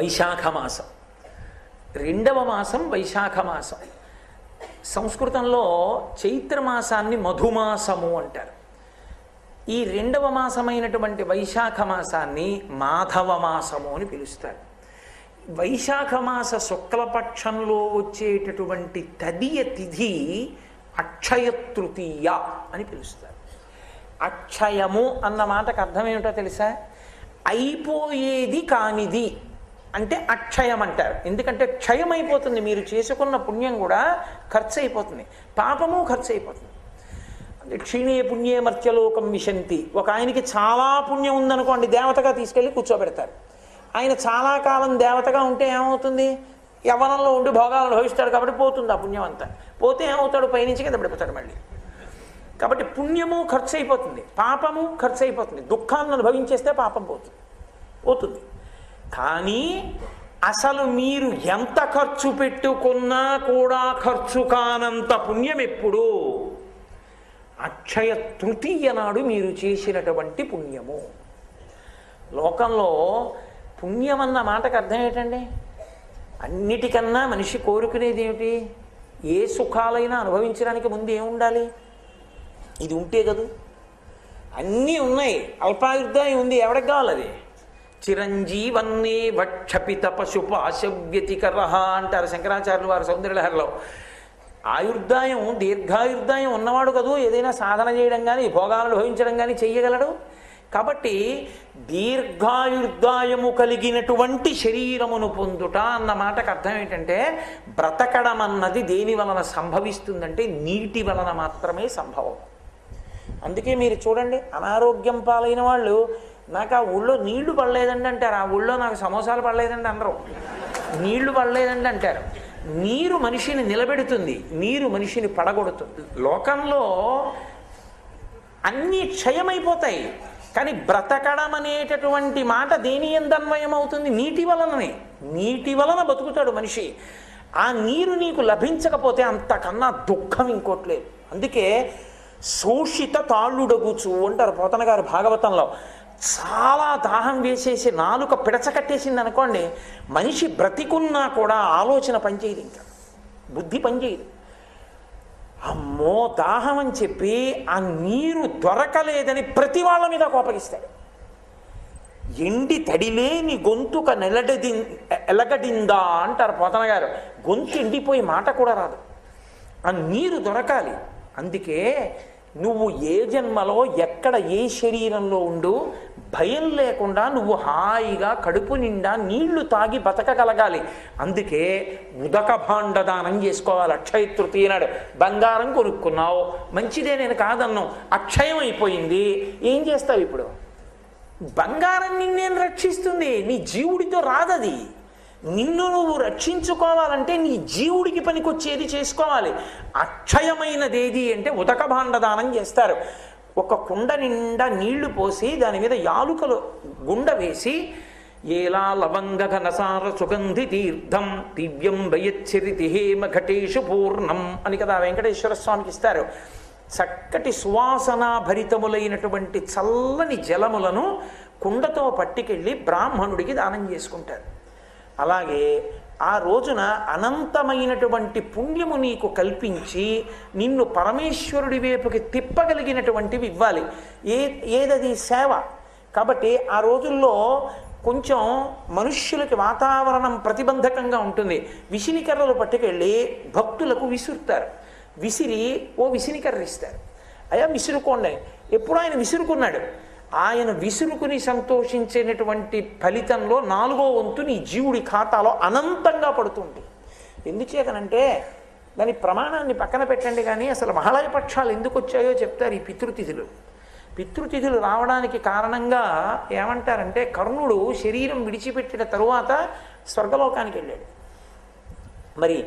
వైశాఖ మాసం, రెండవ మాసం వైశాఖ మాసం. సంస్కృతంలో చైత్రమాసాన్ని మధుమాసము అంటారు. ఈ రెండవ మాసమైనటువంటి వైశాఖ మాసాన్ని మాధవ మాసము అని పిలుస్తారు. వైశాఖ మాస శుక్లపక్షంలో వచ్చేటటువంటి తదియ తిథి అక్షయ తృతీయ అని పిలుస్తారు. అక్షయము అన్న మాటకు అర్థం ఏమిటో తెలుసా? అయిపోయేది కానిది అంటే అక్షయం అంటారు. ఎందుకంటే క్షయం అయిపోతుంది, మీరు చేసుకున్న పుణ్యం కూడా ఖర్చు అయిపోతుంది, పాపము ఖర్చు అయిపోతుంది. అంటే క్షీణే పుణ్యే మర్త్యలోకం విశంతి. ఒక ఆయనకి చాలా పుణ్యం ఉందనుకోండి, దేవతగా తీసుకెళ్ళి కూర్చోబెడతారు. ఆయన చాలా కాలం దేవతగా ఉంటే ఏమవుతుంది? యవ్వనంలో ఉండి భోగాలను భవిస్తాడు కాబట్టి పోతుంది ఆ పుణ్యం అంతా. పోతే ఏమవుతాడు? పైనుంచి కింద పడిపోతాడు మళ్ళీ. కాబట్టి పుణ్యము ఖర్చు అయిపోతుంది, పాపము ఖర్చు అయిపోతుంది. దుఃఖాన్ని అనుభవించేస్తే పాపం పోతుంది. కానీ అసలు మీరు ఎంత ఖర్చు పెట్టుకున్నా కూడా ఖర్చు కానంత పుణ్యం ఎప్పుడు? అక్షయ తృతీయ నాడు మీరు చేసినటువంటి పుణ్యము. లోకంలో పుణ్యం అన్న మాటకు అర్థం ఏంటండి? అన్నిటికన్నా మనిషి కోరుకునేది ఏమిటి? ఏ సుఖాలైనా అనుభవించడానికి ముందు ఏముండాలి? ఇది ఉంటే కదూ. అన్నీ ఉన్నాయి, అల్పాయుర్దాయం ఉంది, ఎవరికి కావాలి అది? చిరంజీవన్నే వక్షపిత పశుపాశవ్యతికర అంటారు శంకరాచార్యులు వారు సౌందర్యలహరిలో. ఆయుర్దాయం, దీర్ఘాయుర్దాయం ఉన్నవాడు కదూ ఏదైనా సాధన చేయడం కానీ భోగాలను అనుభవించడం కానీ చెయ్యగలడు. కాబట్టి దీర్ఘాయుర్దాయము కలిగినటువంటి శరీరమును పొందుట అన్న మాటకు అర్థం ఏంటంటే, బ్రతకడం అన్నది దేని వలన సంభవిస్తుందంటే నీటి వలన మాత్రమే సంభవం. అందుకే మీరు చూడండి, అనారోగ్యం పాలైన వాళ్ళు నాకు ఆ ఊళ్ళో నీళ్లు పడలేదండి అంటారు, ఆ ఊళ్ళో నాకు సమోసాలు పడలేదండి అనరు, నీళ్లు పడలేదండి అంటారు. నీరు మనిషిని నిలబెడుతుంది, నీరు మనిషిని పడగొడుతుంది. లోకంలో అన్నీ క్షయమైపోతాయి, కానీ బ్రతకడం అనేటటువంటి మాట దేని ఎందన్వయం అవుతుంది? నీటి వలననే. నీటి వలన బతుకుతాడు మనిషి. ఆ నీరు నీకు లభించకపోతే అంతకన్నా దుఃఖం ఇంకోట్లేదు. అందుకే శోషిత తాళ్ళుడగుచు అంటారు పోతన గారు భాగవతంలో. చాలా దాహం వేసేసి నాలుక పిడచకట్టేసింది అనుకోండి, మనిషి బ్రతికున్నా కూడా ఆలోచన పనిచేయదు, ఇంకా బుద్ధి పనిచేయదు. అమ్మో దాహం అని చెప్పి ఆ నీరు దొరకలేదని ప్రతి వాళ్ళ మీద కోపగిస్తాడు. ఎండి తడిలేని గొంతుక ఎలగడిందా అంటారు పోతన గారు. గొంతు ఎండిపోయి మాట కూడా రాదు, ఆ నీరు దొరకాలి. అందుకే నువ్వు ఏ జన్మలో ఎక్కడ ఏ శరీరంలో ఉండు భయం లేకుండా నువ్వు హాయిగా కడుపు నిండా నీళ్లు తాగి బతకగలగాలి. అందుకే ఉదక భాండదానం చేసుకోవాలి. అక్షయ తృతీయ నాడు బంగారం కొనుక్కున్నావు, మంచిదే, నేను కాదన్నావు, అక్షయం అయిపోయింది, ఏం చేస్తావు ఇప్పుడు? బంగారం నిన్నేం రక్షిస్తుంది? నీ జీవుడితో రాదది. నిన్ను నువ్వు రక్షించుకోవాలంటే నీ జీవుడికి పనికొచ్చేది చేసుకోవాలి. అక్షయమైనది ఏది అంటే ఉదక భాండదానం చేస్తారు. ఒక కుండ నిండా నీళ్లు పోసి దాని మీద యాలుకలు గుండ వేసి ఏలా లవంగ ఘనసార సుగంధి తీర్థం దివ్యం వయచ్చరితి హేమ ఘటేషు పూర్ణం అని కదా వెంకటేశ్వర స్వామికి ఇస్తారు. చక్కటి సువాసనా భరితములైనటువంటి చల్లని జలములను కుండతో పట్టుకెళ్ళి బ్రాహ్మణుడికి దానం చేసుకుంటారు. అలాగే ఆ రోజున అనంతమైనటువంటి పుణ్యము నీకు కల్పించి నిన్ను పరమేశ్వరుడి వైపుకి తిప్పగలిగినటువంటివి ఇవ్వాలి. ఏదది? సేవ. కాబట్టి ఆ రోజుల్లో కొంచెం మనుష్యులకి వాతావరణం ప్రతిబంధకంగా ఉంటుంది. విసినికర్రలు పట్టుకెళ్ళి భక్తులకు విసురుతారు. విసిరి ఓ విసినికర్ర ఇస్తారు, అయ్యా విసురుకోండి. ఎప్పుడు ఆయన విసురుకున్నాడు, ఆయన విసురుకుని సంతోషించేటటువంటి ఫలితంలో 4వ వంతు నీ జీవుడి ఖాతాలో అనంతంగా పడుతుంది. ఎందుచేతనంటే దాని ప్రమాణాన్ని పక్కన పెట్టండి, కానీ అసలు మహాలయ పక్షాలు ఎందుకు వచ్చాయో చెప్తారు ఈ పితృతిథులు. పితృతిథులు రావడానికి కారణంగా ఏమంటారంటే, కర్ణుడు శరీరం విడిచిపెట్టిన తరువాత స్వర్గలోకానికి వెళ్ళాడు. మరి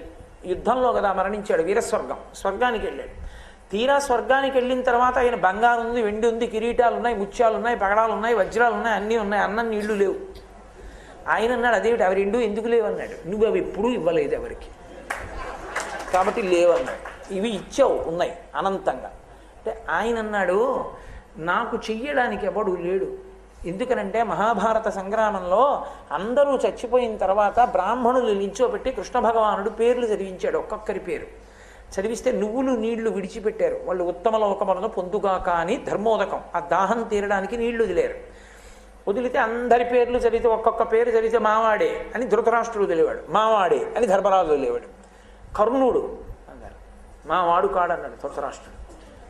యుద్ధంలో కదా మరణించాడు, వీరస్వర్గం, స్వర్గానికి వెళ్ళాడు. తీరా స్వర్గానికి వెళ్ళిన తర్వాత ఆయన బంగారం ఉంది, వెండి ఉంది, కిరీటాలు ఉన్నాయి, ముత్యాలు ఉన్నాయి, పగడాలు ఉన్నాయి, వజ్రాలు ఉన్నాయి, అన్నీ ఉన్నాయి, అన్నం నీళ్లు లేవు. ఆయన అన్నాడు, అదేమిటి అవి రెండు ఎందుకు లేవు అన్నాడు. నువ్వు అవి ఎప్పుడూ ఇవ్వలేదు ఎవరికి, కాబట్టి లేవన్నాడు. ఇవి ఇచ్చావు, ఉన్నాయి అనంతంగా. అంటే ఆయన అన్నాడు, నాకు చెయ్యడానికి ఎవడు లేడు, ఎందుకనంటే మహాభారత సంగ్రామంలో అందరూ చచ్చిపోయిన తర్వాత బ్రాహ్మణులు నిల్చోబెట్టి కృష్ణ భగవానుడు పేర్లు చదివించాడు, ఒక్కొక్కరి పేరు చదివిస్తే నువ్వులు నీళ్లు విడిచిపెట్టారు. వాళ్ళు ఉత్తమ లోకములను పొందుగాక అని ధర్మోదకం, ఆ దాహం తీరడానికి నీళ్లు వదిలేరు. వదిలితే అందరి పేర్లు చదివితే ఒక్కొక్క పేరు చదివితే మావాడే అని ధృతరాష్ట్రుడు వదిలేవాడు, మావాడే అని ధర్మరాజు వదిలేవాడు. కర్ణుడు అన్నారు, మావాడు కాడన్నాడు ధృతరాష్ట్రుడు,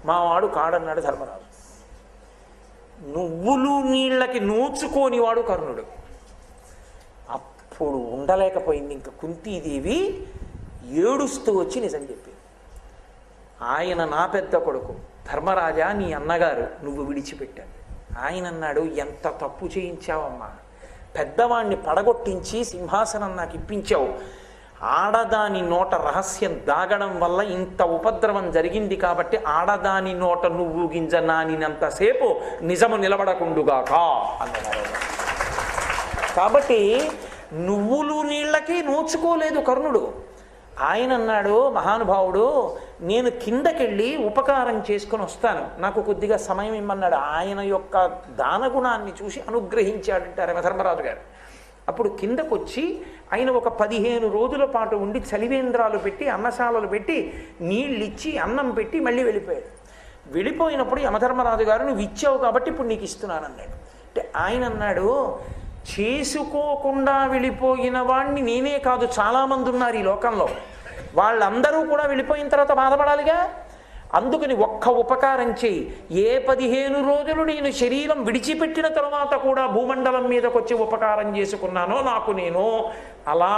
మావాడు కాడన్నాడు ధర్మరాజు. నువ్వులు నీళ్ళకి నోచుకోనివాడు కర్ణుడు. అప్పుడు ఉండలేకపోయింది ఇంకా కుంతీదేవి, ఏడుస్తూ వచ్చి నిజం చెప్పింది. ఆయన నా పెద్ద కొడుకు ధర్మరాజా, నీ అన్నగారు నువ్వు విడిచిపెట్టాను. ఆయన అన్నాడు, ఎంత తప్పు చేయించావమ్మా, పెద్దవాణ్ణి పడగొట్టించి సింహాసనం నాకు ఇప్పించావు. ఆడదాని నోట రహస్యం దాగడం వల్ల ఇంత ఉపద్రవం జరిగింది కాబట్టి ఆడదాని నోట నువ్వు గింజ నానినంతసేపు నిజము నిలబడకుండుగాక అన్నారు. కాబట్టి నువ్వులు నీళ్ళకి నోచుకోలేదు కర్ణుడు. ఆయన అన్నాడు, మహానుభావుడు నేను కిందకెళ్ళి ఉపకారం చేసుకుని వస్తాను, నాకు కొద్దిగా సమయం ఇమ్మన్నాడు. ఆయన యొక్క దానగుణాన్ని చూసి అనుగ్రహించాడంటారు యమధర్మరాజు గారు. అప్పుడు కిందకొచ్చి ఆయన ఒక 15 రోజుల పాటు ఉండి చలివేంద్రాలు పెట్టి అన్నశాలలు పెట్టి నీళ్ళిచ్చి అన్నం పెట్టి మళ్ళీ వెళ్ళిపోయాడు. వెళ్ళిపోయినప్పుడు యమధర్మరాజు గారు నువ్వు ఇచ్చావు కాబట్టి ఇప్పుడు నీకు ఇస్తున్నాను అన్నాడు. అంటే ఆయన అన్నాడు, చేసుకోకుండా వెళ్ళిపోయిన వాడిని నేనే కాదు చాలామంది ఉన్నారు ఈ లోకంలో, వాళ్ళందరూ కూడా వెళ్ళిపోయిన తర్వాత బాధపడాలిగా. అందుకని ఒక్క ఉపకారం చేయి, ఏ 15 రోజులు నేను శరీరం విడిచిపెట్టిన తర్వాత కూడా భూమండలం మీదకి వచ్చి ఉపకారం చేసుకున్నానో నాకు నేను, అలా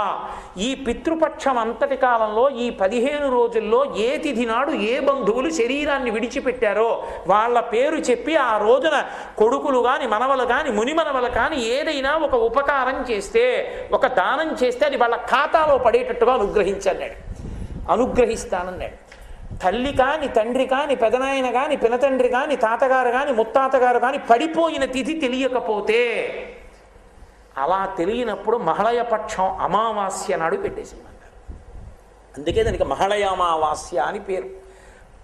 ఈ పితృపక్షం అంతటి కాలంలో ఈ 15 రోజుల్లో ఏ తిథి నాడు ఏ బంధువులు శరీరాన్ని విడిచిపెట్టారో వాళ్ళ పేరు చెప్పి ఆ రోజున కొడుకులు కానీ మనవలు కానీ మునిమనవలు కానీ ఏదైనా ఒక ఉపకారం చేస్తే, ఒక దానం చేస్తే అది వాళ్ళ ఖాతాలో పడేటట్టుగా అనుగ్రహిస్తానన్నాడు. తల్లి కాని తండ్రి కాని పెదనాయన కాని పినతండ్రి కాని తాతగారు కాని ముత్తాతగారు కాని పడిపోయిన తిథి తెలియకపోతే, అలా తెలియనప్పుడు మహళయపక్షం అమావాస్య నాడు పెట్టేసిందన్నారు. అందుకే దానికి మహళయ అమావాస్య అని పేరు.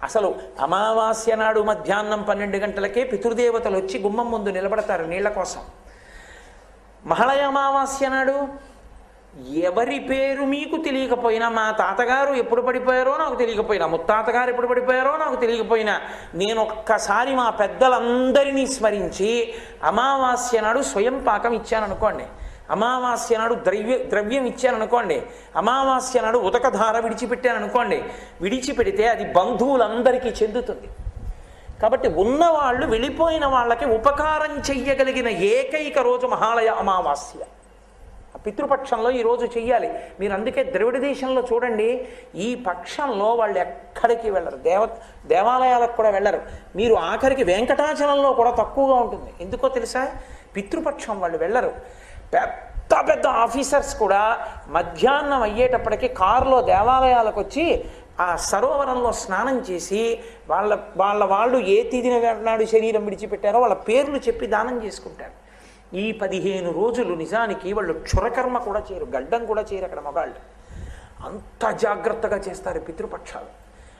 అసలు అమావాస్య నాడు మధ్యాహ్నం 12 గంటలకే పితృదేవతలు వచ్చి గుమ్మం ముందు నిలబడతారు నీళ్ల కోసం. మహళయ అమావాస్య నాడు ఎవరి పేరు మీకు తెలియకపోయినా, మా తాతగారు ఎప్పుడు పడిపోయారో నాకు తెలియకపోయినా, ముత్తాతగారు ఎప్పుడు పడిపోయారో నాకు తెలియకపోయినా, నేను ఒక్కసారి మా పెద్దలందరినీ స్మరించి అమావాస్య నాడు స్వయం పాకం ఇచ్చాననుకోండి, అమావాస్య నాడు ద్రవ్యం ఇచ్చాననుకోండి, అమావాస్య నాడు ఉదకధార విడిచిపెట్టాననుకోండి, విడిచిపెడితే అది బంధువులందరికీ చెందుతుంది. కాబట్టి ఉన్నవాళ్ళు వెళ్ళిపోయిన వాళ్ళకి ఉపకారం చెయ్యగలిగిన ఏకైక రోజు మహాలయ అమావాస్య. పితృపక్షంలో ఈరోజు చెయ్యాలి. మీరు అందుకే ద్రవిడ దేశంలో చూడండి, ఈ పక్షంలో వాళ్ళు ఎక్కడికి వెళ్ళరు, దేవాలయాలకు కూడా వెళ్ళరు. మీరు ఆఖరికి వెంకటాచలంలో కూడా తక్కువగా ఉంటుంది. ఎందుకో తెలుసా? పితృపక్షం వాళ్ళు వెళ్ళరు. పెద్ద పెద్ద ఆఫీసర్స్ కూడా మధ్యాహ్నం అయ్యేటప్పటికీ కారులో దేవాలయాలకు వచ్చి ఆ సరోవరంలో స్నానం చేసి వాళ్ళు ఏ తిథిన నాడు శరీరం విడిచిపెట్టారో వాళ్ళ పేర్లు చెప్పి దానం చేసుకుంటారు. ఈ 15 రోజులు నిజానికి వాళ్ళు క్షురకర్మ కూడా చేయరు, గడ్డం కూడా చేయరు అక్కడ మగాళ్ళు. అంత జాగ్రత్తగా చేస్తారు పితృపక్షాలు.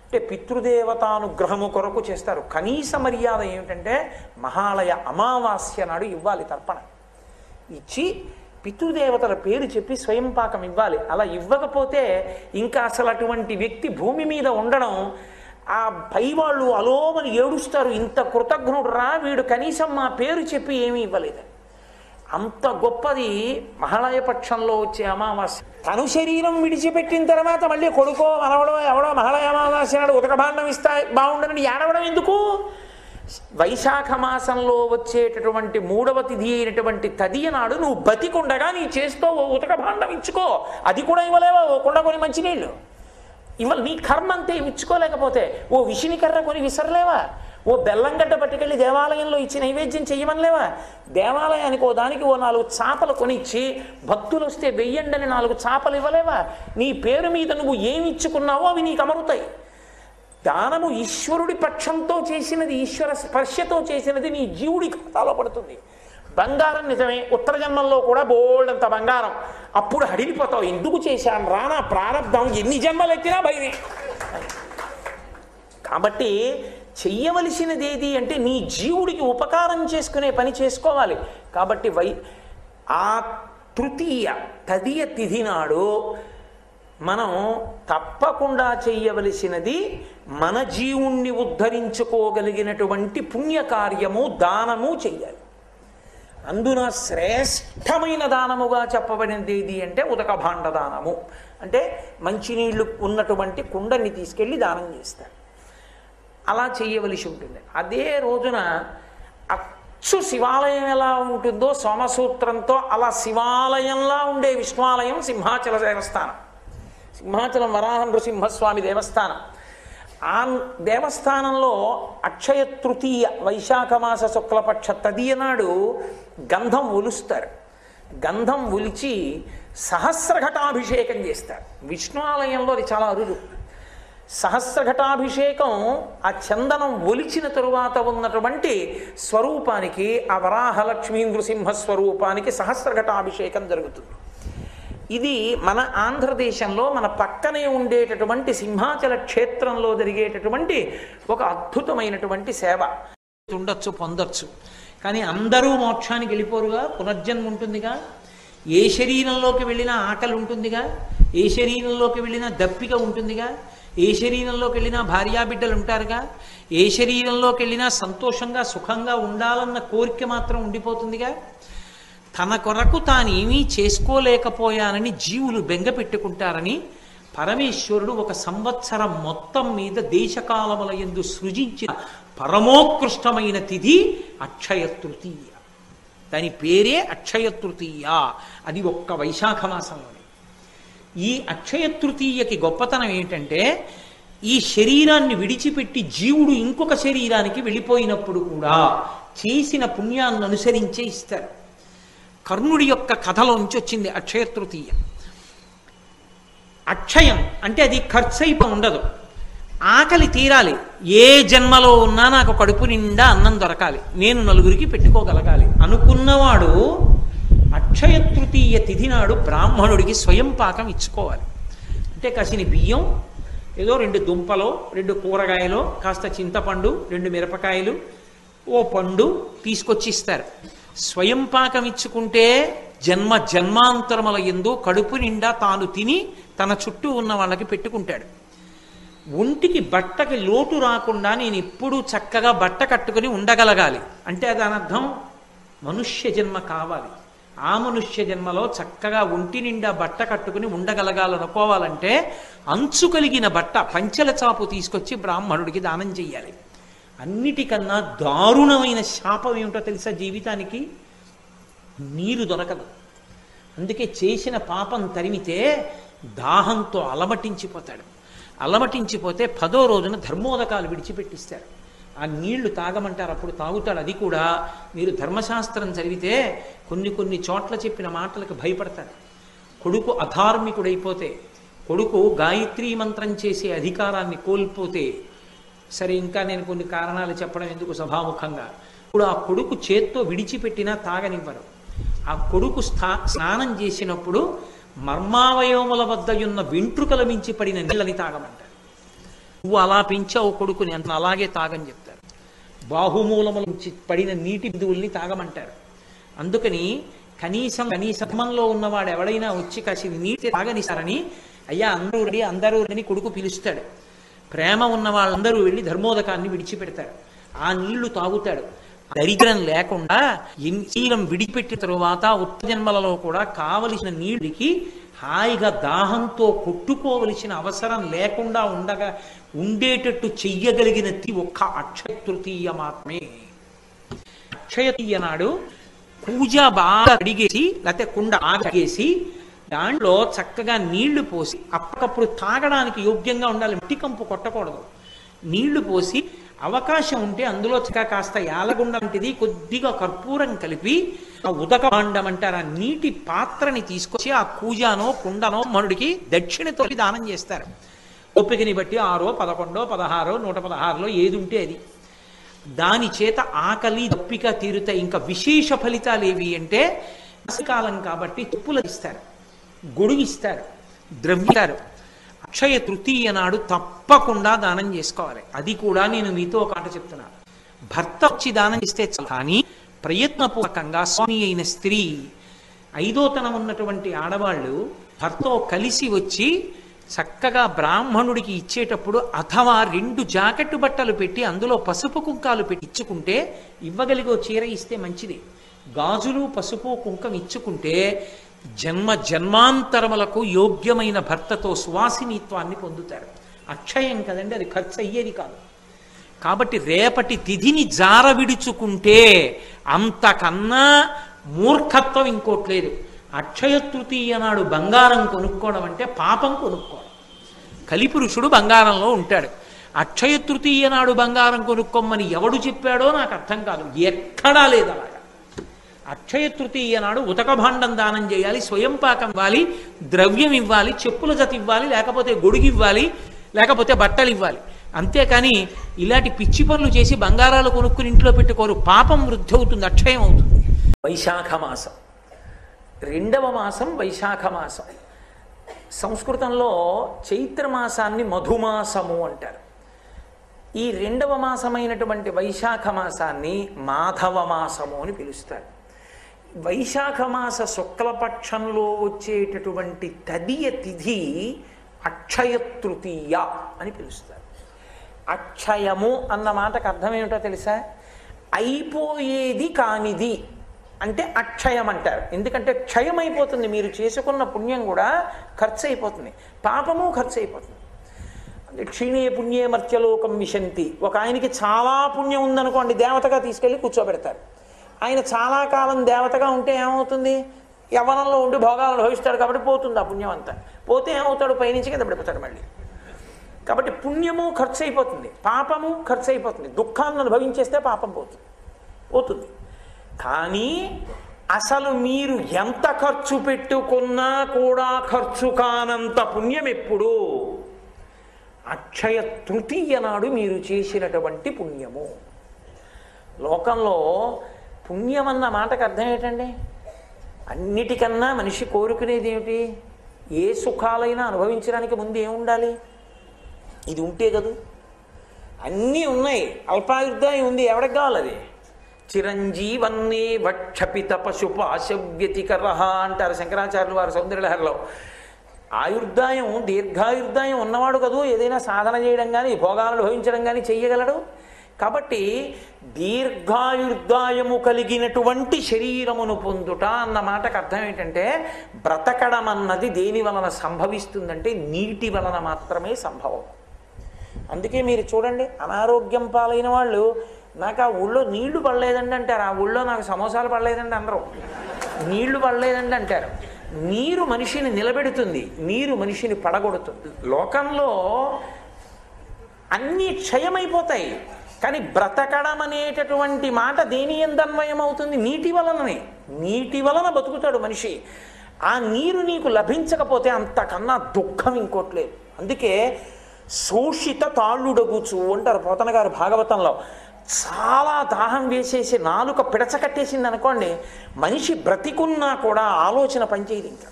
అంటే పితృదేవతానుగ్రహము కొరకు చేస్తారు. కనీస మర్యాద ఏమిటంటే మహాలయ అమావాస్య నాడు ఇవ్వాలి తర్పణ. ఇచ్చి పితృదేవతల పేరు చెప్పి స్వయం పాకం ఇవ్వాలి. అలా ఇవ్వకపోతే ఇంకా అసలు అటువంటి వ్యక్తి భూమి మీద ఉండడం, ఆ పైవాళ్ళు అలోమని ఏడుస్తారు, ఇంత కృతజ్ఞుడు రా వీడు కనీసం మా పేరు చెప్పి ఏమీ ఇవ్వలేదు. అంత గొప్పది మహాళయ పక్షంలో వచ్చే అమావాస్య. తను శరీరం విడిచిపెట్టిన తర్వాత మళ్ళీ కొడుకో మనవడో ఎవడో మహాళయ అమావాస్య నాడు ఉతక భాండం ఇస్తా బాగుండని ఏడవడం ఎందుకు? వైశాఖ మాసంలో వచ్చేటటువంటి 3వ తిథి అయినటువంటి తదియ నాడు నువ్వు బతికుండగా నీ చేస్తూ ఓ ఉతక భాండం ఇచ్చుకో, అది కూడా ఇవ్వలేవా? ఓ కుండ కొని మంచినీళ్ళు ఇవాళ నీ కర్మ అంతే. ఇచ్చుకోలేకపోతే ఓ విషినికర్ర కొని విసరలేవా? ఓ బెల్లంగడ్డ పట్టుకెళ్ళి దేవాలయంలో ఇచ్చి నైవేద్యం చెయ్యమనిలేవా? దేవాలయానికి ఓ దానికి ఓ 4 చాపలు కొనిచ్చి భక్తులు వస్తే వెయ్యండని 4 చాపలు ఇవ్వలేవా? నీ పేరు మీద నువ్వు ఏమి ఇచ్చుకున్నావో అవి నీకు అమరుతాయి. దానము ఈశ్వరుడి పక్షంతో చేసినది, ఈశ్వర స్పర్శతో చేసినది నీ జీవుడి ఖాతాలో పడుతుంది. బంగారం నిజమే, ఉత్తర జన్మల్లో కూడా బోల్డంత బంగారం. అప్పుడు హడిలిపోతావు, ఎందుకు చేశాను రానా ప్రారంధం, ఎన్ని జన్మలు ఎత్తినా భయమే. కాబట్టి చెయ్యవలసినది ఏది అంటే నీ జీవుడికి ఉపకారం చేసుకునే పని చేసుకోవాలి. కాబట్టి ఆ తదియ తిథి నాడు మనం తప్పకుండా చెయ్యవలసినది మన జీవుణ్ణి ఉద్ధరించుకోగలిగినటువంటి పుణ్యకార్యము, దానము చెయ్యాలి. అందున శ్రేష్టమైన దానముగా చెప్పబడినది ఏది అంటే ఉదక భాండ దానము. అంటే మంచినీళ్లు ఉన్నటువంటి కుండని తీసుకెళ్ళి దానం చేస్తారు. అలా చేయవలసి ఉంటుంది. అదే రోజున అచ్చు శివాలయం ఎలా ఉంటుందో సోమసూత్రంతో అలా శివాలయంలా ఉండే విష్ణువాలయం సింహాచల దేవస్థానం. సింహాచలం వరాహ నృసింహస్వామి దేవస్థానం. ఆ దేవస్థానంలో అక్షయ తృతీయ వైశాఖ మాస శుక్లపక్ష తదియ నాడు గంధం ఒలుస్తారు. గంధం ఒలిచి సహస్రఘటాభిషేకం చేస్తారు. విష్ణు ఆలయంలో అది చాలా అరుదు. సహస్రఘటాభిషేకం ఆ చందనం ఒలిచిన తరువాత ఉన్నటువంటి స్వరూపానికి, ఆ వరాహలక్ష్మీ నృసింహ స్వరూపానికి సహస్రఘటాభిషేకం జరుగుతుంది. ఇది మన ఆంధ్రదేశంలో మన పక్కనే ఉండేటటువంటి సింహాచల క్షేత్రంలో జరిగేటటువంటి ఒక అద్భుతమైనటువంటి సేవ. ఉండొచ్చు, పొందొచ్చు. కానీ అందరూ మోక్షానికి వెళ్ళిపోరుగా, పునర్జన్మ ఉంటుందిగా. ఏ శరీరంలోకి వెళ్ళినా ఆకలి ఉంటుందిగా, ఏ శరీరంలోకి వెళ్ళినా దప్పిక ఉంటుందిగా, ఏ శరీరంలోకి వెళ్ళినా భార్యాబిడ్డలు ఉంటారుగా, ఏ శరీరంలోకి వెళ్ళినా సంతోషంగా సుఖంగా ఉండాలన్న కోరిక మాత్రం ఉండిపోతుందిగా. తన కొరకు తానేమీ చేసుకోలేకపోయానని జీవులు బెంగ పెట్టుకుంటారని పరమేశ్వరుడు ఒక సంవత్సరం మొత్తం మీద దేశకాలముల యందు సృజించిన పరమోత్కృష్టమైన తిథి అక్షయ తృతీయ. దాని పేరే అక్షయ తృతీయ. అది ఒక్క వైశాఖ మాసంలోనే. ఈ అక్షయ తృతీయకి గొప్పతనం ఏంటంటే, ఈ శరీరాన్ని విడిచిపెట్టి జీవుడు ఇంకొక శరీరానికి వెళ్ళిపోయినప్పుడు కూడా చేసిన పుణ్యాన్ని అనుసరించే ఇస్తారు. కర్ణుడి యొక్క కథలోంచి వచ్చింది అక్షయ తృతీయ. అక్షయం అంటే అది ఖర్చు అయిపోయి ఉండదు. ఆకలి తీరాలి. ఏ జన్మలో ఉన్నా నాకు కడుపు నిండా అన్నం దొరకాలి, నేను నలుగురికి పెట్టుకోగలగాలి అనుకున్నవాడు అక్షయ తృతీయ తిథి నాడు బ్రాహ్మణుడికి స్వయం పాకం ఇచ్చుకోవాలి. అంటే కసిని బియ్యం, ఏదో 2 దుంపలో, 2 కూరగాయలో, కాస్త చింతపండు, 2 మిరపకాయలు, ఓ పండు తీసుకొచ్చి ఇస్తారు. స్వయం పాకం ఇచ్చుకుంటే జన్మ జన్మాంతరముల యందు కడుపు నిండా తాను తిని తన చుట్టూ ఉన్న వాళ్ళకి పెట్టుకుంటాడు. ఒంటికి బట్టకి లోటు రాకుండా నేను ఎప్పుడూ చక్కగా బట్ట కట్టుకుని ఉండగలగాలి అంటే దాని అర్థం మనుష్య జన్మ కావాలి. ఆ మనుష్య జన్మలో చక్కగా ఒంటి నిండా బట్ట కట్టుకుని ఉండగలగాలనుకోవాలంటే అంచు కలిగిన బట్ట, పంచెల చాపు తీసుకొచ్చి బ్రాహ్మణుడికి దానం చెయ్యాలి. అన్నిటికన్నా దారుణమైన శాపం ఏమిటో తెలుసా జీవితానికి? నీరు దొరకదు. అందుకే చేసిన పాపం తరిమితే దాహంతో అలమటించిపోతాడు. అలమటించిపోతే 10వ రోజున ధర్మోదకాలు విడిచిపెట్టిస్తారు. ఆ నీళ్లు తాగమంటారు, అప్పుడు తాగుతాడు. అది కూడా మీరు ధర్మశాస్త్రం చదివితే కొన్ని చోట్ల చెప్పిన మాటలకు భయపడతారు. కొడుకు అధార్మికుడైపోతే, కొడుకు గాయత్రీ మంత్రం చేసే అధికారాన్ని కోల్పోతే, సరే ఇంకా నేను కొన్ని కారణాలు చెప్పడం ఎందుకు సభాముఖంగా, ఇప్పుడు ఆ కొడుకు చేత్తో విడిచిపెట్టినా తాగనివ్వరు. ఆ కొడుకు స్నానం చేసినప్పుడు మర్మావయవముల వద్ద ఉన్న వెంట్రుకల మించి పడిన నీళ్ళని తాగమంటారు. నువ్వు అలా పెంచావు కొడుకుని అంత అలాగే తాగని చెప్తారు. బాహుమూలముల నుంచి పడిన నీటి బిందువుల్ని తాగమంటారు. అందుకని కనీసంలో ఉన్నవాడు ఎవడైనా వచ్చి కాసి నీటి తాగనిస్తారని, అయ్యా అందరూ అని కొడుకు పిలుస్తాడు. ప్రేమ ఉన్న వాళ్ళందరూ వెళ్ళి ధర్మోదకాన్ని విడిచిపెడతారు. ఆ నీళ్లు తాగుతాడు. దరిద్రం లేకుండా శరీరం విడిపెట్టిన తరువాత ఉత్తజన్మలలో కూడా కావలసిన నీళ్ళకి హాయిగా దాహంతో కొట్టుకోవలసిన అవసరం లేకుండా ఉండేటట్టు చెయ్యగలిగినది ఒక్క అక్షయ తృతీయ మాత్రమే. అక్షయ తృతీయ నాడు పూజ బాగా అడిగేసి, లేకపోతే కుండ ఆగేసి దాంట్లో చక్కగా నీళ్లు పోసి, అప్పటికప్పుడు తాగడానికి యోగ్యంగా ఉండాలి, మట్టి కంపు కొట్టకూడదు. నీళ్లు పోసి అవకాశం ఉంటే అందులో కాస్త యాలగుండ వంటిది కొద్దిగా కర్పూరం కలిపి ఆ ఉదక భాండం అంటారు ఆ నీటి పాత్రని తీసుకొచ్చి ఆ కూజానో కుండనో మనుడికి దక్షిణతో దానం చేస్తారు. ఓపికని బట్టి 6, 11, 16, 116లో ఏది ఉంటే అది. దాని చేత ఆకలి దప్పిక తీరుతాయి. ఇంకా విశేష ఫలితాలు ఏవి అంటే, కాలం కాబట్టి తుప్పులు ఇస్తారు, గొడుగు ఇస్తారు, ద్రవ్యారు. అక్షయ తృతీయ నాడు తప్పకుండా దానం చేసుకోవాలి. అది కూడా నేను మీతో ఒక మాట చెప్తున్నాను. భర్త వచ్చి దానం చేస్తే కానీ ప్రయత్నపూర్వకంగా స్వామి అయిన స్త్రీ, ఐదోతనం ఉన్నటువంటి ఆడవాళ్ళు భర్తతో కలిసి వచ్చి చక్కగా బ్రాహ్మణుడికి ఇచ్చేటప్పుడు అథవా 2 జాకెట్టు బట్టలు పెట్టి అందులో పసుపు కుంకాలు పెట్టి ఇచ్చుకుంటే, ఇవ్వగలిగో చీర ఇస్తే మంచిది. గాజులు పసుపు కుంకం ఇచ్చుకుంటే జన్మ జన్మాంతరములకు యోగ్యమైన భర్తతో సువాసినిత్వాన్ని పొందుతారు. అక్షయం కదండి, అది ఖర్చు అయ్యేది కాదు. కాబట్టి రేపటి తిథిని జారవిడుచుకుంటే అంతకన్నా మూర్ఖత్వం ఇంకోట్లేదు. అక్షయ తృతీయ నాడు బంగారం కొనుక్కోవడం అంటే పాపం కొనుక్కోవడం. కలిపురుషుడు బంగారంలో ఉంటాడు. అక్షయ తృతీయ నాడు బంగారం కొనుక్కోమని ఎవడు చెప్పాడో నాకు అర్థం కాదు. ఎక్కడా లేదు అలాగా. అక్షయ తృతీయ నాడు ఉతక భాండం దానం చేయాలి, స్వయం పాకం ఇవ్వాలి, ద్రవ్యం ఇవ్వాలి, చెప్పుల జత ఇవ్వాలి, లేకపోతే గొడుగు ఇవ్వాలి, లేకపోతే బట్టలు ఇవ్వాలి. అంతేకాని ఇలాంటి పిచ్చి పనులు చేసి బంగారాలు కొనుక్కుని ఇంట్లో పెట్టుకోరు. పాపం వృద్ధి అవుతుంది, అక్షయం అవుతుంది. వైశాఖ మాసం, 2వ మాసం వైశాఖ మాసం. సంస్కృతంలో చైత్రమాసాన్ని మధుమాసము అంటారు. ఈ 2వ మాసమైనటువంటి వైశాఖ మాసాన్ని మాధవ మాసము అని పిలుస్తారు. వైశాఖ మాస శుక్లపక్షంలో వచ్చేటటువంటి తదియ తిథి అక్షయ తృతీయ అని పిలుస్తారు. అక్షయము అన్న మాటకు అర్థం ఏమిటో తెలుసా? అయిపోయేది కానిది అంటే అక్షయం అంటారు. ఎందుకంటే క్షయం అయిపోతుంది, మీరు చేసుకున్న పుణ్యం కూడా ఖర్చు అయిపోతుంది, పాపము ఖర్చు అయిపోతుంది. క్షీణే పుణ్యే మర్త్యలోకం విశంతి. ఒక ఆయనకి చాలా పుణ్యం ఉందనుకోండి, దేవతగా తీసుకెళ్ళి కూర్చోబెడతారు. ఆయన చాలా కాలం దేవతగా ఉంటే ఏమవుతుంది? యవ్వనంలో ఉండి భోగాలు అనుభవిస్తాడు కాబట్టి పోతుంది ఆ పుణ్యం అంతా. పోతే ఏమవుతాడు? పైనుంచి కింద పడిపోతాడు మళ్ళీ. కాబట్టి పుణ్యము ఖర్చు అయిపోతుంది, పాపము ఖర్చు అయిపోతుంది. దుఃఖాలను అనుభవించేస్తే పాపం పోతుంది. కానీ అసలు మీరు ఎంత ఖర్చు పెట్టుకున్నా కూడా ఖర్చు కానంత పుణ్యం ఎప్పుడు? అక్షయ తృతీయ నాడు మీరు చేసినటువంటి పుణ్యము. లోకంలో పుణ్యం అన్న మాటకు అర్థం ఏంటండి? అన్నిటికన్నా మనిషి కోరుకునేది ఏమిటి? ఏ సుఖాలైనా అనుభవించడానికి ముందు ఏముండాలి? ఇది ఉంటే కదూ. అన్నీ ఉన్నాయి, అల్పాయుర్దాయం ఉంది, ఎవరికి కావాలి అది? చిరంజీవన్నే వక్షపిత పశుపాశవ్యతికర అంటారు శంకరాచార్యులు వారు సౌందర్యలహరిలో. ఆయుర్దాయం, దీర్ఘాయుర్దాయం ఉన్నవాడు కదూ ఏదైనా సాధన చేయడం కానీ భోగాలను అనుభవించడం కానీ చెయ్యగలడు. కాబట్టి దీర్ఘాయుర్దాయము కలిగినటువంటి శరీరమును పొందుట అన్న మాటకు అర్థం ఏంటంటే, బ్రతకడం అన్నది దేని వలన సంభవిస్తుందంటే నీటి వలన మాత్రమే సంభవం. అందుకే మీరు చూడండి, అనారోగ్యం పాలైన వాళ్ళు నాకు ఆ ఊళ్ళో నీళ్లు పడలేదండి అంటారు. ఆ ఊళ్ళో నాకు సమోసాలు పడలేదండి అందరూ. నీళ్లు పడలేదండి అంటారు. నీరు మనిషిని నిలబెడుతుంది, నీరు మనిషిని పడగొడుతుంది. లోకంలో అన్నీ క్షయమైపోతాయి, కానీ బ్రతకడం అనేటటువంటి మాట దేని ఎందన్వయం అవుతుంది? నీటి వలననే. నీటి వలన బతుకుతాడు మనిషి. ఆ నీరు నీకు లభించకపోతే అంతకన్నా దుఃఖం ఇంకోట్లేదు. అందుకే శోషిత తాళ్ళుడగుచు అంటారు పోతన గారు భాగవతంలో. చాలా దాహం వేసేసి నాలుక పిడచకట్టేసింది అనుకోండి, మనిషి బ్రతికున్నా కూడా ఆలోచన పనిచేయదు, ఇంకా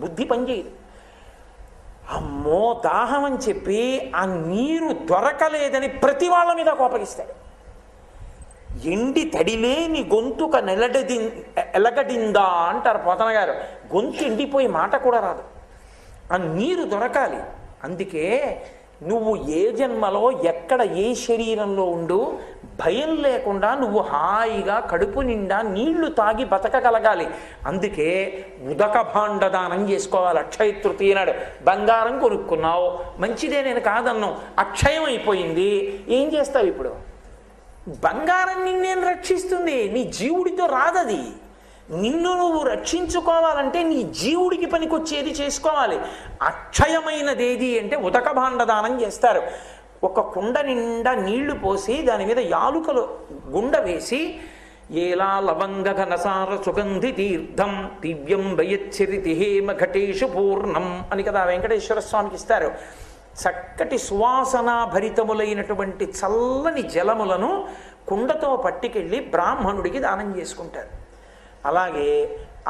బుద్ధి పనిచేయదు. అమ్మో దాహం అని చెప్పి ఆ నీరు దొరకలేదని ప్రతి వాళ్ళ మీద కోపగిస్తాడు. ఎండి తడిలేని గొంతుక ఎలగడిందా అంటారు పోతన గారు. గొంతు ఎండిపోయి మాట కూడా రాదు, ఆ నీరు దొరకాలి. అందుకే నువ్వు ఏ జన్మలో ఎక్కడ ఏ శరీరంలో ఉండు భయం లేకుండా నువ్వు హాయిగా కడుపు నిండా నీళ్లు తాగి బతకగలగాలి. అందుకే ఉదక భాండ దానం చేసుకోవాలి. అక్షయ తృతీయ నాడు బంగారం కొనుక్కున్నావు, మంచిదే, నేను కాదన్నావు, అక్షయం అయిపోయింది, ఏం చేస్తావు ఇప్పుడు? బంగారం నిన్నేం రక్షిస్తుంది? నీ జీవుడితో రాదది. నిన్ను నువ్వు రక్షించుకోవాలంటే నీ జీవుడికి పనికొచ్చేది చేసుకోవాలి. అక్షయమైనది ఏది అంటే ఉదక భాండదానం చేస్తారు. ఒక కుండ నిండా నీళ్లు పోసి దాని మీద యాలుకలు గుండ వేసి ఏలా లవంగ ఘనసార సుగంధి తీర్థం దివ్యం వయచ్చరితి హేమ ఘటేషు పూర్ణం అని కదా వెంకటేశ్వర స్వామికి ఇస్తారు. చక్కటి సువాసనా భరితములైనటువంటి చల్లని జలములను కుండతో పట్టుకెళ్ళి బ్రాహ్మణుడికి దానం చేసుకుంటారు. అలాగే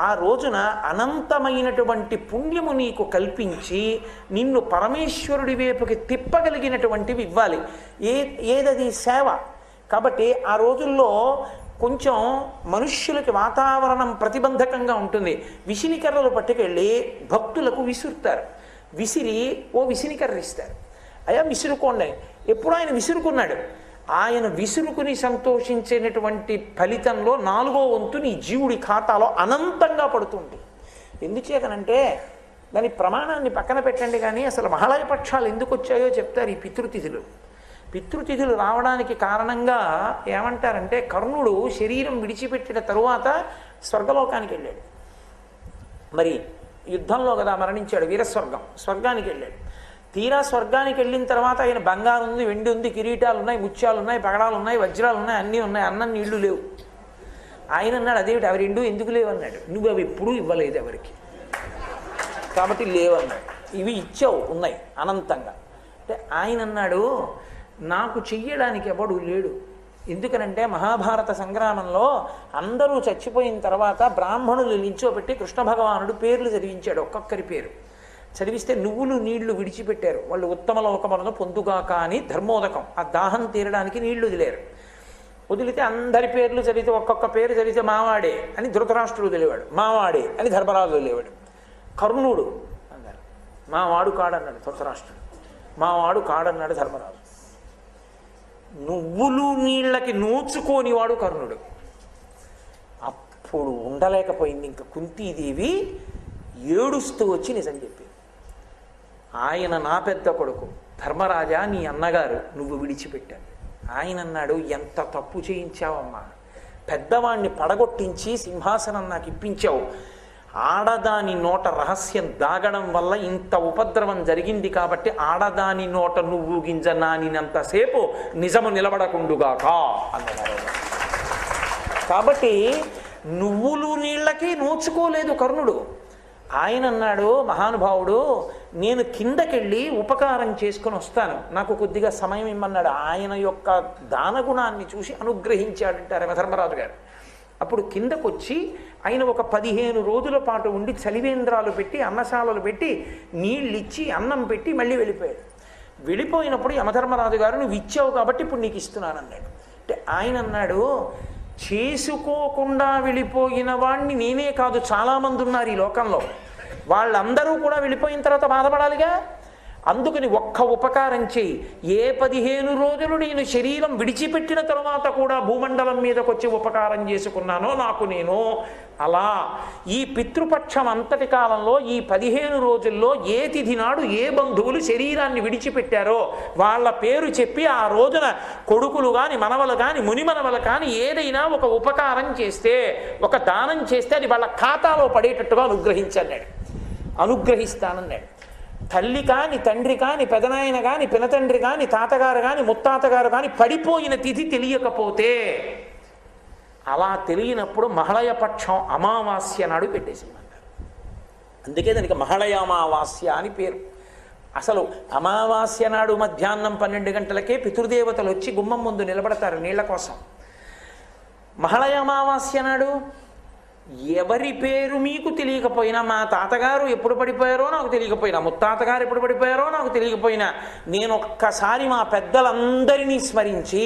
ఆ రోజున అనంతమైనటువంటి పుణ్యము నీకు కల్పించి నిన్ను పరమేశ్వరుడి వైపుకి తిప్పగలిగినటువంటివి ఇవ్వాలి. ఏదది? సేవ. కాబట్టి ఆ రోజుల్లో కొంచెం మనుష్యులకి వాతావరణం ప్రతిబంధకంగా ఉంటుంది. విసినికర్రలు పట్టుకెళ్ళి భక్తులకు విసురుతారు. విసిరి ఓ విసినికర్ర ఇస్తారు. అయ్యా విసురుకోండి. ఎప్పుడు ఆయన విసురుకున్నాడు. ఆయన విసురుకుని సంతోషించేటటువంటి ఫలితంలో 4వ వంతు నీ జీవుడి ఖాతాలో అనంతంగా పడుతుంది. ఎందుచేతనంటే దాని ప్రమాణాన్ని పక్కన పెట్టండి, కానీ అసలు మహాలయ పక్షాలు ఎందుకు వచ్చాయో చెప్తారు ఈ పితృతిథులు. పితృతిథులు రావడానికి కారణంగా ఏమంటారంటే, కర్ణుడు శరీరం విడిచిపెట్టిన తరువాత స్వర్గలోకానికి వెళ్ళాడు. మరి యుద్ధంలో కదా మరణించాడు, వీరస్వర్గం, స్వర్గానికి వెళ్ళాడు. తీరా స్వర్గానికి వెళ్ళిన తర్వాత ఆయన బంగారం ఉంది, వెండి ఉంది, కిరీటాలు ఉన్నాయి, ముత్యాలు ఉన్నాయి, పగడాలు ఉన్నాయి, వజ్రాలు ఉన్నాయి, అన్నీ ఉన్నాయి, అన్నం నీళ్లు లేవు. ఆయన అన్నాడు, అదేమిటి అవి రెండు ఎందుకు లేవు అన్నాడు. నువ్వు అవి ఎప్పుడూ ఇవ్వలేదు ఎవరికి, కాబట్టి లేవన్నాడు. ఇవి ఇచ్చావు, ఉన్నాయి అనంతంగా. అంటే ఆయన అన్నాడు, నాకు చెయ్యడానికి ఎవడు లేడు. ఎందుకనంటే మహాభారత సంగ్రామంలో అందరూ చచ్చిపోయిన తర్వాత బ్రాహ్మణులు నిల్చోబెట్టి కృష్ణ భగవానుడు పేర్లు చదివించాడు. ఒక్కొక్కరి పేరు చదివిస్తే నువ్వులు నీళ్లు విడిచిపెట్టారు. వాళ్ళు ఉత్తమ లోకములను పొందుగాక అని ధర్మోదకం, ఆ దాహం తీరడానికి నీళ్లు వదిలేరు. వదిలితే అందరి పేర్లు చదివితే ఒక్కొక్క పేరు చదివితే మావాడే అని ధృతరాష్ట్రుడు తెలివాడు, మావాడే అని ధర్మరాజు తెలివాడు. కర్ణుడు అన్నారు, మావాడు కాడన్నాడు ధృతరాష్ట్రుడు, మావాడు కాడన్నాడు ధర్మరాజు. నువ్వులు నీళ్ళకి నోచుకోనివాడు కర్ణుడు. అప్పుడు ఉండలేకపోయింది ఇంకా కుంతీదేవి, ఏడుస్తూ వచ్చి నిజం చెప్పింది. ఆయన నా పెద్ద కొడుకు ధర్మరాజా, నీ అన్నగారు నువ్వు విడిచిపెట్టావు. ఆయన అన్నాడు, ఎంత తప్పు చేయించావమ్మా, పెద్దవాణ్ణి పడగొట్టించి సింహాసనం నాకు ఇప్పించావు. ఆడదాని నోట రహస్యం దాగడం వల్ల ఇంత ఉపద్రవం జరిగింది కాబట్టి ఆడదాని నోట నువ్వు గింజ నానినంతసేపు నిజము నిలబడకుండుగాక అన్నారు. కాబట్టి నువ్వులు నీళ్ళకి నోచుకోలేదు కర్ణుడు. ఆయన అన్నాడు, మహానుభావుడు, నేను కిందకెళ్ళి ఉపకారం చేసుకుని వస్తాను, నాకు కొద్దిగా సమయం ఇమ్మన్నాడు. ఆయన యొక్క దానగుణాన్ని చూసి అనుగ్రహించాడంటారు యమధర్మరాజు గారు. అప్పుడు కిందకొచ్చి ఆయన ఒక 15 రోజుల పాటు ఉండి చలివేంద్రాలు పెట్టి అన్నశాలలు పెట్టి నీళ్ళిచ్చి అన్నం పెట్టి మళ్ళీ వెళ్ళిపోయాడు. వెళ్ళిపోయినప్పుడు యమధర్మరాజు గారు, నువ్వు ఇచ్చావు కాబట్టి ఇప్పుడు నీకు ఇస్తున్నాను అన్నాడు. అంటే ఆయన అన్నాడు, చేసుకోకుండా వెళ్ళిపోయిన వాడిని నేనే కాదు చాలామంది ఉన్నారు ఈ లోకంలో, వాళ్ళందరూ కూడా వెళ్ళిపోయిన తర్వాత బాధపడాలిగా. అందుకని ఒక్క ఉపకారం చేయి, ఏ 15 రోజులు నేను శరీరం విడిచిపెట్టిన తర్వాత కూడా భూమండలం మీదకి వచ్చి ఉపకారం చేసుకున్నానో నాకు నేను, అలా ఈ పితృపక్షం అంతటి కాలంలో ఈ 15 రోజుల్లో ఏ తిథి నాడు ఏ బంధువులు శరీరాన్ని విడిచిపెట్టారో వాళ్ళ పేరు చెప్పి ఆ రోజున కొడుకులు కానీ మనవలు కానీ మునిమనవలు కానీ ఏదైనా ఒక ఉపకారం చేస్తే, ఒక దానం చేస్తే అది వాళ్ళ ఖాతాలో పడేటట్టుగా అనుగ్రహిస్తానన్నాడు. తల్లి కాని తండ్రి కాని పెదనాయన కాని పినతండ్రి కాని తాతగారు కాని ముత్తాతగారు కాని పడిపోయిన తిథి తెలియకపోతే, అలా తెలియనప్పుడు మహళయపక్షం అమావాస్య నాడు పెట్టేసిందన్నారు. అందుకే దానికి మహళయ అమావాస్య అని పేరు. అసలు అమావాస్య నాడు మధ్యాహ్నం 12 గంటలకే పితృదేవతలు వచ్చి గుమ్మం ముందు నిలబడతారు నీళ్ల కోసం. మహళయ అమావాస్య నాడు ఎవరి పేరు మీకు తెలియకపోయినా, మా తాతగారు ఎప్పుడు పడిపోయారో నాకు తెలియకపోయినా, ముత్తాతగారు ఎప్పుడు పడిపోయారో నాకు తెలియకపోయినా, నేను ఒక్కసారి మా పెద్దలందరినీ స్మరించి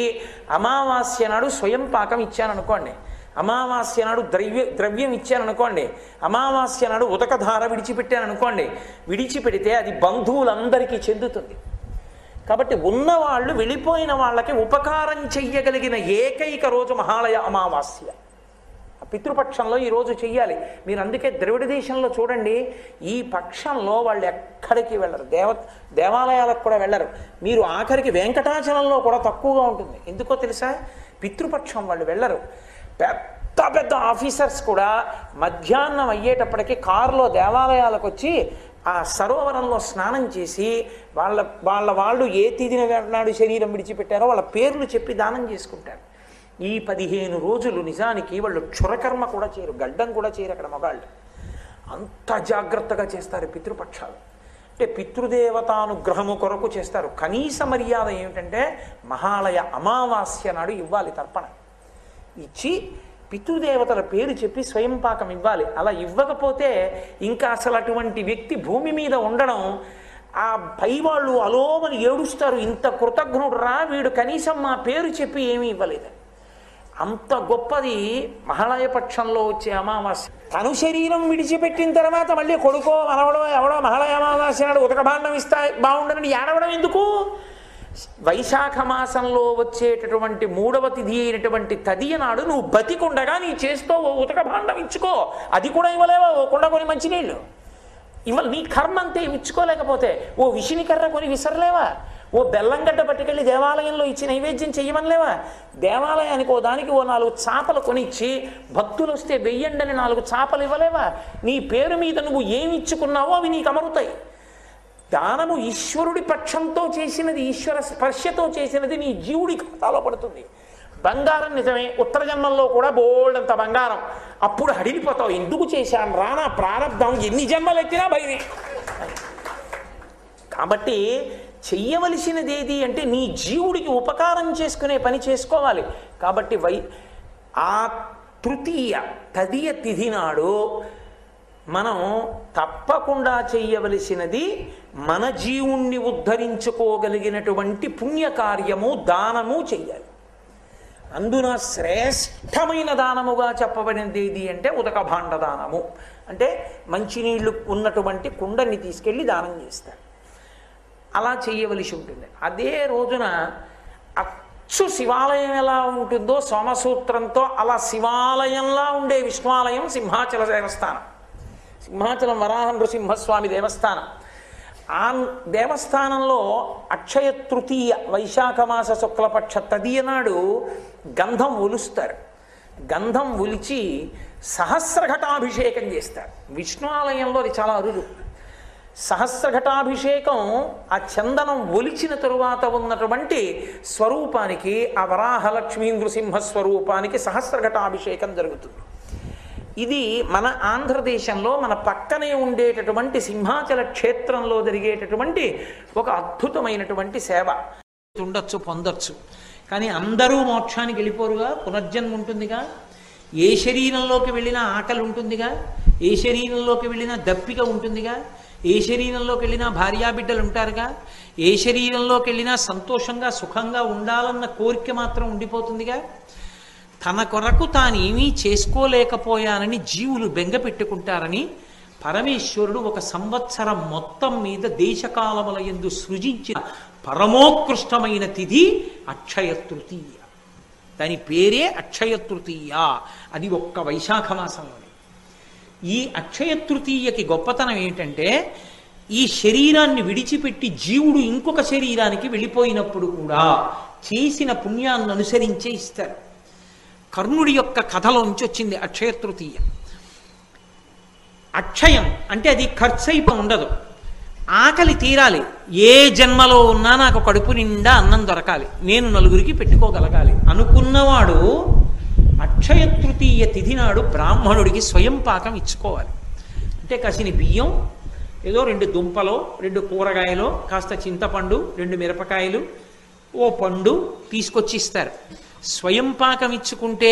అమావాస్య నాడు స్వయం పాకం ఇచ్చాననుకోండి, అమావాస్య నాడు ద్రవ్యం ఇచ్చాననుకోండి, అమావాస్య నాడు ఉదకధార విడిచిపెట్టాననుకోండి, విడిచిపెడితే అది బంధువులందరికీ చెందుతుంది. కాబట్టి ఉన్నవాళ్ళు వెళ్ళిపోయిన వాళ్ళకి ఉపకారం చెయ్యగలిగిన ఏకైక రోజు మహాలయ అమావాస్య. పితృపక్షంలో ఈరోజు చెయ్యాలి. మీరు అందుకే ద్రవిడ దేశంలో చూడండి, ఈ పక్షంలో వాళ్ళు ఎక్కడికి వెళ్ళరు, దేవాలయాలకు కూడా వెళ్ళరు. మీరు ఆఖరికి వెంకటాచలంలో కూడా తక్కువగా ఉంటుంది. ఎందుకో తెలుసా? పితృపక్షం వాళ్ళు వెళ్ళరు. పెద్ద పెద్ద ఆఫీసర్స్ కూడా మధ్యాహ్నం అయ్యేటప్పటికి కారులో దేవాలయాలకు వచ్చి ఆ సరోవరంలో స్నానం చేసి వాళ్ళు ఏ తిథిన నాడు శరీరం విడిచిపెట్టారో వాళ్ళ పేర్లు చెప్పి దానం చేసుకుంటారు. ఈ 15 రోజులు నిజానికి వాళ్ళు క్షురకర్మ కూడా చేయరు, గడ్డం కూడా చేయరు అక్కడ మగాళ్ళు. అంత జాగ్రత్తగా చేస్తారు పితృపక్షాలు. అంటే పితృదేవతానుగ్రహము కొరకు చేస్తారు. కనీస మర్యాద ఏమిటంటే మహాలయ అమావాస్య నాడు ఇవ్వాలి తర్పణ. ఇచ్చి పితృదేవతల పేరు చెప్పి స్వయం పాకం ఇవ్వాలి. అలా ఇవ్వకపోతే ఇంకా అసలు అటువంటి వ్యక్తి భూమి మీద ఉండడం, ఆ పైవాళ్ళు అలోమని ఏడుస్తారు, ఇంత కృతజ్ఞుడు రా వీడు, కనీసం మా పేరు చెప్పి ఏమీ ఇవ్వలేదు. అంత గొప్పది మహాళయ పక్షంలో వచ్చే అమావాస్య. తను శరీరం విడిచిపెట్టిన తర్వాత మళ్ళీ కొడుకో మనవడో ఎవడో మహాళయ అమావాస్య నాడు ఉతక భాండం ఇస్తా బాగుండని ఏడవడం ఎందుకు? వైశాఖ మాసంలో వచ్చేటటువంటి 3వ తిథి అయినటువంటి తదియ నాడు నువ్వు బతికుండగా నీ చేస్తూ ఓ ఉతక భాండం ఇచ్చుకో. అది కూడా ఇవ్వలేవా? ఓ కుండ కొని మంచినీళ్ళు నీ కర్మ అంతే. ఇచ్చుకోలేకపోతే ఓ విషినికర్ర కొని విసరలేవా? ఓ బెల్లంగడ్డ పట్టుకెళ్ళి దేవాలయంలో ఇచ్చి నైవేద్యం చెయ్యమనిలేవా? దేవాలయానికి ఓ దానికి ఓ 4 చాపలు కొనిచ్చి భక్తులు వస్తే వెయ్యండని 4 చాపలు ఇవ్వలేవా? నీ పేరు మీద నువ్వు ఏమి ఇచ్చుకున్నావో అవి నీకు అమరుతాయి. దానము ఈశ్వరుడి పక్షంతో చేసినది, ఈశ్వర స్పర్శతో చేసినది నీ జీవుడి ఖాతాలో పడుతుంది. బంగారం నిజమే, ఉత్తర జన్మల్లో కూడా బోల్డంత బంగారం. అప్పుడు హడిలిపోతావు, ఎందుకు చేశాను రానా ప్రారంధం, ఎన్ని జన్మలు ఎత్తినా భయమే. కాబట్టి చెయ్యవలసినది ఏది అంటే నీ జీవుడికి ఉపకారం చేసుకునే పని చేసుకోవాలి. కాబట్టి ఆ తృతీయ తదియ తిథి నాడు మనం తప్పకుండా చెయ్యవలసినది మన జీవుణ్ణి ఉద్ధరించుకోగలిగినటువంటి పుణ్యకార్యము, దానము చెయ్యాలి. అందున శ్రేష్టమైన దానముగా చెప్పబడినది ఏది అంటే ఉదక భాండ దానము. అంటే మంచినీళ్లు ఉన్నటువంటి కుండని తీసుకెళ్ళి దానం చేస్తారు. అలా చేయవలసి ఉంటుంది. అదే రోజున అచ్చు శివాలయం ఎలా ఉంటుందో సోమసూత్రంతో అలా శివాలయంలా ఉండే విష్ణువాలయం సింహాచల దేవస్థానం, సింహాచలం వరాహ నృసింహస్వామి దేవస్థానం. ఆ దేవస్థానంలో అక్షయ తృతీయ వైశాఖ మాస శుక్లపక్ష తదియ నాడు గంధం ఒలుస్తారు. గంధం ఒలిచి సహస్రఘటాభిషేకం చేస్తారు. విష్ణు ఆలయంలో అది చాలా అరుదు. సహస్రఘటాభిషేకం ఆ చందనం ఒలిచిన తరువాత ఉన్నటువంటి స్వరూపానికి, ఆ వరాహలక్ష్మీ నృసింహ స్వరూపానికి సహస్రఘటాభిషేకం జరుగుతుంది. ఇది మన ఆంధ్రదేశంలో మన పక్కనే ఉండేటటువంటి సింహాచల క్షేత్రంలో జరిగేటటువంటి ఒక అద్భుతమైనటువంటి సేవ. ఉండొచ్చు, పొందొచ్చు, కానీ అందరూ మోక్షానికి వెళ్ళిపోరుగా. పునర్జన్మ ఉంటుందిగా. ఏ శరీరంలోకి వెళ్ళినా ఆకలి ఉంటుందిగా, ఏ శరీరంలోకి వెళ్ళినా దప్పిక ఉంటుందిగా, ఏ శరీరంలోకి వెళ్ళినా భార్యాబిడ్డలు ఉంటారుగా, ఏ శరీరంలోకి వెళ్ళినా సంతోషంగా సుఖంగా ఉండాలన్న కోరిక మాత్రం ఉండిపోతుందిగా. తన కొరకు తానేమీ చేసుకోలేకపోయానని జీవులు బెంగ పెట్టుకుంటారని పరమేశ్వరుడు 1 సంవత్సరం మొత్తం మీద దేశకాలముల యందు సృజించిన పరమోత్కృష్టమైన తిథి అక్షయ తృతీయ. దాని పేరే అక్షయ తృతీయ. అది ఒక్క వైశాఖ మాసంలోనే. ఈ అక్షయ తృతీయకి గొప్పతనం ఏంటంటే, ఈ శరీరాన్ని విడిచిపెట్టి జీవుడు ఇంకొక శరీరానికి వెళ్ళిపోయినప్పుడు కూడా చేసిన పుణ్యాన్ని అనుసరించే ఇస్తారు. కర్ణుడి యొక్క కథలోంచి వచ్చింది అక్షయ తృతీయ. అక్షయం అంటే అది ఖర్చయిపో ఉండదు. ఆకలి తీరాలి. ఏ జన్మలో ఉన్నా నాకు కడుపు నిండా అన్నం దొరకాలి, నేను నలుగురికి పెట్టుకోగలగాలి అనుకున్నవాడు అక్షయ తృతీయ తిథి నాడు బ్రాహ్మణుడికి స్వయం పాకం ఇచ్చుకోవాలి. అంటే కసిని బియ్యం, ఏదో 2 దుంపలో 2 కూరగాయలో కాస్త చింతపండు, 2 మిరపకాయలు, ఓ పండు తీసుకొచ్చి ఇస్తారు. స్వయం పాకం ఇచ్చుకుంటే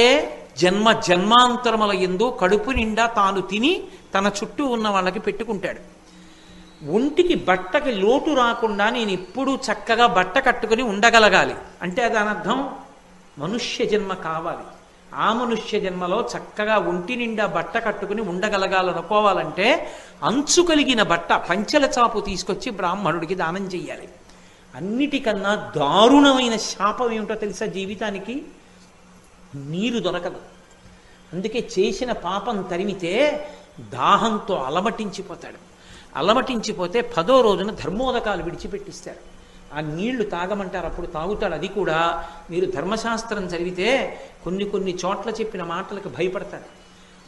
జన్మాంతరముల యందు కడుపు నిండా తాను తిని తన చుట్టూ ఉన్న వాళ్ళకి పెట్టుకుంటాడు. ఒంటికి బట్టకి లోటు రాకుండా నేను ఎప్పుడూ చక్కగా బట్ట కట్టుకుని ఉండగలగాలి అంటే దాని అర్థం మనుష్య జన్మ కావాలి. ఆ మనుష్య జన్మలో చక్కగా ఒంటి నిండా బట్ట కట్టుకుని ఉండగలగాలనుకోవాలంటే అంచు కలిగిన బట్ట, పంచెల చాపు తీసుకొచ్చి బ్రాహ్మణుడికి దానం చెయ్యాలి. అన్నిటికన్నా దారుణమైన శాపం ఏమిటో తెలుసా? జీవితానికి నీరు దొరకదు. అందుకే చేసిన పాపం తరిమితే దాహంతో అలమటించిపోతాడు. అలమటించిపోతే 10వ రోజున ధర్మోదకాలు విడిచిపెట్టిస్తారు. ఆ నీళ్లు తాగమంటారు, అప్పుడు తాగుతాడు. అది కూడా మీరు ధర్మశాస్త్రం చదివితే కొన్ని చోట్ల చెప్పిన మాటలకు భయపడతారు.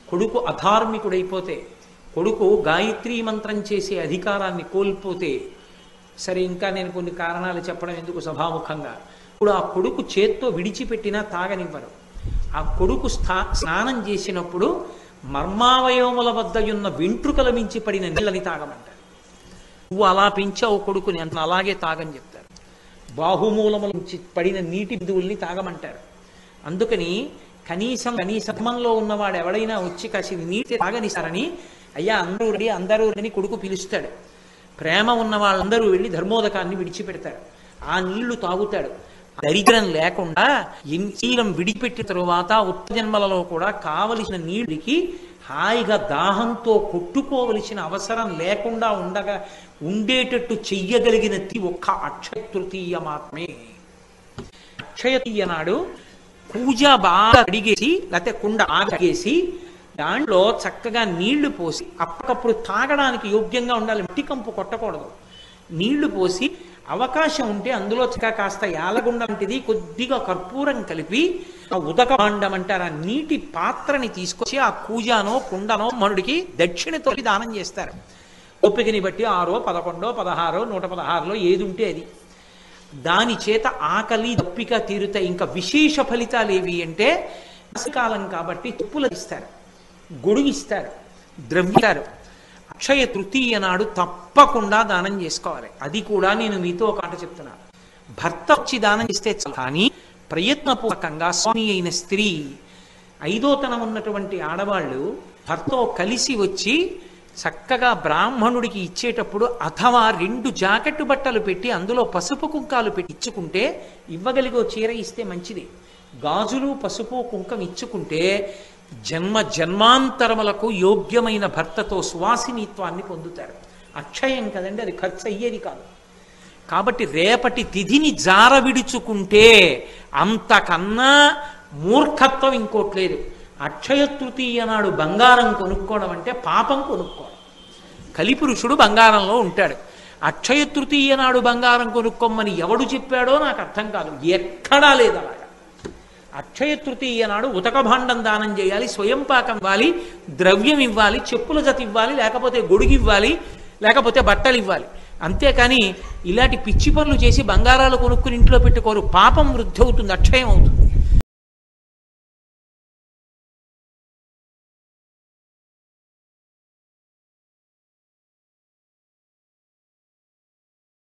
కొడుకు అధార్మికుడైపోతే, కొడుకు గాయత్రీ మంత్రం చేసే అధికారాన్ని కోల్పోతే, సరే ఇంకా నేను కొన్ని కారణాలు చెప్పడం ఎందుకు సభాముఖంగా, ఇప్పుడు ఆ కొడుకు చేత్తో విడిచిపెట్టినా తాగనివ్వరు. ఆ కొడుకు స్నానం చేసినప్పుడు మర్మావయవముల వద్ద ఉన్న వెంట్రుకల మించి పడిన నీళ్ళని తాగమంటారు. నువ్వు అలా పెంచావు కొడుకుని, అంత అలాగే తాగని చెప్తారు. బాహుమూలముల నుంచి పడిన నీటి బిందువుల్ని తాగమంటారు. అందుకని కనీసంలో ఉన్నవాడు ఎవడైనా వచ్చి కాసి నీటి తాగనిస్తారని, అయ్యా అందరూ అని కొడుకు పిలుస్తాడు. ప్రేమ ఉన్న వాళ్ళందరూ వెళ్ళి ధర్మోదకాన్ని విడిచిపెడతారు. ఆ నీళ్లు తాగుతాడు. దరిద్రం లేకుండా శరీరం విడిపెట్టిన తరువాత ఉత్తజన్మలలో కూడా కావలసిన నీళ్ళకి హాయిగా దాహంతో కొట్టుకోవలసిన అవసరం లేకుండా ఉండేటట్టు చెయ్యగలిగినది ఒక్క అక్షయ తృతీయ మాత్రమే. అక్షయ తృతీయ నాడు పూజ బాగా అడిగేసి, లేకపోతే కుండ ఆగేసి దాంట్లో చక్కగా నీళ్లు పోసి, అప్పటికప్పుడు తాగడానికి యోగ్యంగా ఉండాలి, మట్టి కంపు కొట్టకూడదు. నీళ్లు పోసి అవకాశం ఉంటే అందులో కాస్త యాలగుండ వంటిది కొద్దిగా కర్పూరం కలిపి ఆ ఉదక భాండం అంటారు, ఆ నీటి పాత్రని తీసుకొచ్చి ఆ కూజానో కుండనో మనుడికి దక్షిణతో దానం చేస్తారు. ఓపికని బట్టి 6, 11, 16, 116లో ఏది ఉంటే అది. దాని చేత ఆకలి దప్పిక తీరుతాయి. ఇంకా విశేష ఫలితాలు ఏవి అంటే, కాలం కాబట్టి చెప్పులు ఇస్తారు, గొడుగు ఇస్తారు, ద్రవ్యాలు. అక్షయ తృతీయ నాడు తప్పకుండా దానం చేసుకోవాలి. అది కూడా నేను మీతో ఒక మాట చెప్తున్నాను. భర్త వచ్చి దానం చేస్తే కానీ ప్రయత్నపూర్వకంగా స్వామి అయిన స్త్రీ, ఐదోతనం ఉన్నటువంటి ఆడవాళ్ళు భర్తతో కలిసి వచ్చి చక్కగా బ్రాహ్మణుడికి ఇచ్చేటప్పుడు, అథవా 2 జాకెట్టు బట్టలు పెట్టి అందులో పసుపు కుంకాలు పెట్టి ఇచ్చుకుంటే, ఇవ్వగలిగో చీర ఇస్తే మంచిది. గాజులు పసుపు కుంకం ఇచ్చుకుంటే జన్మాంతరములకు యోగ్యమైన భర్తతో సువాసినిత్వాన్ని పొందుతారు. అక్షయం కదండి, అది ఖర్చు అయ్యేది కాదు. కాబట్టి రేపటి తిథిని జార విడుచుకుంటే అంతకన్నా మూర్ఖత్వం ఇంకోటి లేదు. అక్షయ తృతీయ నాడు బంగారం కొనుక్కోవడం అంటే పాపం కొనుక్కోవడం. కలిపురుషుడు బంగారంలో ఉంటాడు. అక్షయ తృతీయ నాడు బంగారం కొనుక్కోమని ఎవడు చెప్పాడో నాకు అర్థం కాదు, ఎక్కడా లేదు అలాగా. అక్షయ తృతీయ నాడు ఉతక భాండం దానం చేయాలి, స్వయం పాకం ఇవ్వాలి, ద్రవ్యం ఇవ్వాలి, చెప్పుల జత ఇవ్వాలి, లేకపోతే గొడుగు ఇవ్వాలి, లేకపోతే బట్టలు ఇవ్వాలి. అంతేకాని ఇలాంటి పిచ్చి పనులు చేసి బంగారాలు కొనుక్కుని ఇంట్లో పెట్టుకోరు. పాపం వృద్ధి అవుతుంది, అక్షయం అవుతుంది.